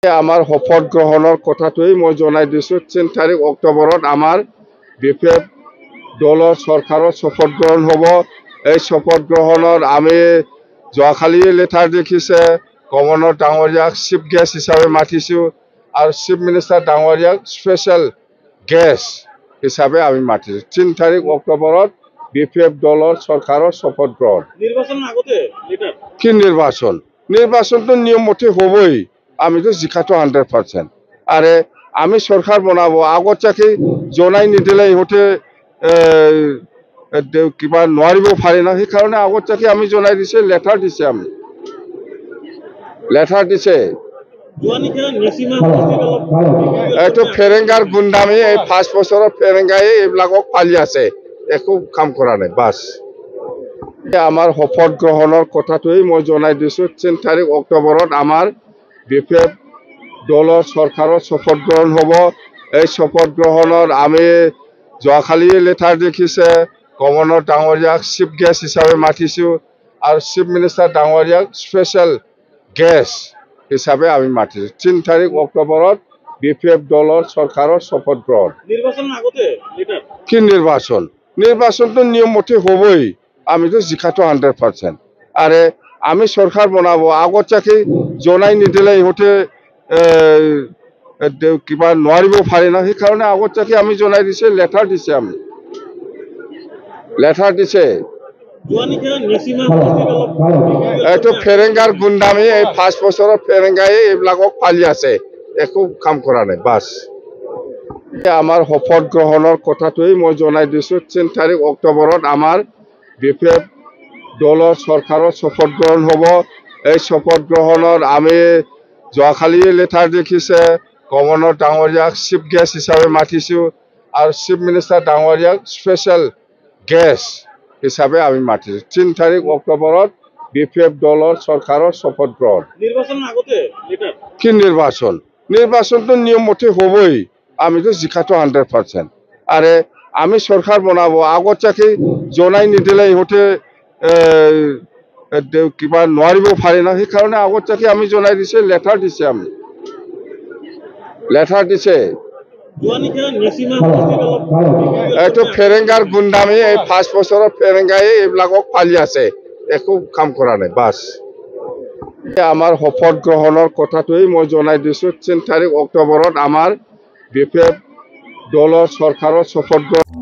আমার শপথ গ্রহণের কথাটোই মই জনাই দিছো 3 তারিখ অক্টোবরত আমার বিপিএফ দলের সরকারের শপথ গ্রহণ হব। এই শপথ গ্রহণের আমি যোৱাকালি লেটার দেখিছে গভর্নর ডাঙরিয়াক চিফ গেস্ট হিসাবে মাতিছো আর চিফ মিনিস্টার ডাঙরিয়াক স্পেশাল গেস্ট হিসাবে আমি মাতিছো। 3 তারিখ অক্টোবরত বিপিএফ দলের সরকারের শপথ গ্রহণ। নির্বাচন আগতে লেটার কি নির্বাচন তো নিয়ম মতে হবই। আমি তো জিকাতো 100%। আরে আমি সরকার বনাবো আগত চাকি জনাই নিদিলে ইহঁতে কিবা নোৱাৰিব পাৰি না, সেইকাৰণে আগত চাকি আমি জনাই দিছে, লেটাৰ দিছে। আমি লেটাৰ দিছে। এইটো ফেৰেংগাৰ গুণ্ডামি, এই 5 বছৰৰ ফেৰেংগাই এইবিলাকক পালি আছে, একো কাম কৰা নাই। বাস আমার শপথ গ্রহণের কথাটোই মই জনাই দিছো 3 তারিখ অক্টোবরত আমার বিপিএফ দলের সরকারের শপথ গ্রহণ হব। এই শপথ গ্রহণের আমি যোৱাকালি লেটার দেখিছে গভর্নর ডাঙরিয়াক চিফ গেস্ট হিসাবে মাতিছো আর চিফ মিনিস্টার ডাঙরিয়াক স্পেশাল গেস্ট হিসাবে আমি মাতিছো। 3 তারিখ অক্টোবরত বিপিএফ দলের সরকারের শপথ গ্রহণ। নির্বাচন আগতে লেটার কি নির্বাচন তো নিয়ম মতে হবই। আমি তো জিকাতো 100%। আরে আমি সরকার বনাবো আগত চাকি জনাই নিদিলে ইহঁতে কিবা নোৱাৰিব পাৰি না, সেইকাৰণে আগত চাকি আমি জনাই দিছে, লেটাৰ দিছে। আমি লেটাৰ দিছে। এইটো ফেৰেংগাৰ গুণ্ডামি, এই 5 বছৰৰ ফেৰেংগাই এইবিলাকক পালি আছে, একো কাম কৰা নাই। বাস আমার শপথ গ্রহণের কথাটোই মই জনাই দিছো 3 তারিখ অক্টোবরত আমার বিপিএফ দলের সরকারের শপথ গ্রহণ হব। এই শপথ গ্রহণের আমি যোৱাকালি লেটার দেখিছে গভর্নর ডাঙরিয়াক চিফ গেস্ট হিসাবে মাতিছো আর চিফ মিনিস্টার ডাঙরিয়াক স্পেশাল গেস্ট হিসাবে আমি মাতিছো। 3 তারিখ অক্টোবরত বিপিএফ দলের সরকারের শপথ গ্রহণ। নির্বাচন আগতে লেটার কি নির্বাচন তো নিয়ম মতে হবই। আমি তো জিকাতো 100%। আরে আমি সরকার বনাবো আগত চাকি জনাই নিদিলে ইহঁতে কিবা নোৱাৰিব পাৰি না, সেইকাৰণে আগত চাকি আমি জনাই দিছে, লেটাৰ দিছে। আমি লেটাৰ দিছে। এইটো ফেৰেংগাৰ গুণ্ডামি, এই 5 বছৰৰ ফেৰেংগাই এইবিলাকক পালি আছে, একো কাম কৰা নাই। বাস আমার শপথ গ্রহণের কথাটোই মই জনাই দিছো 3 তারিখ অক্টোবরত আমার বিপিএফ দলের সরকারের শপথ গ্রহণ।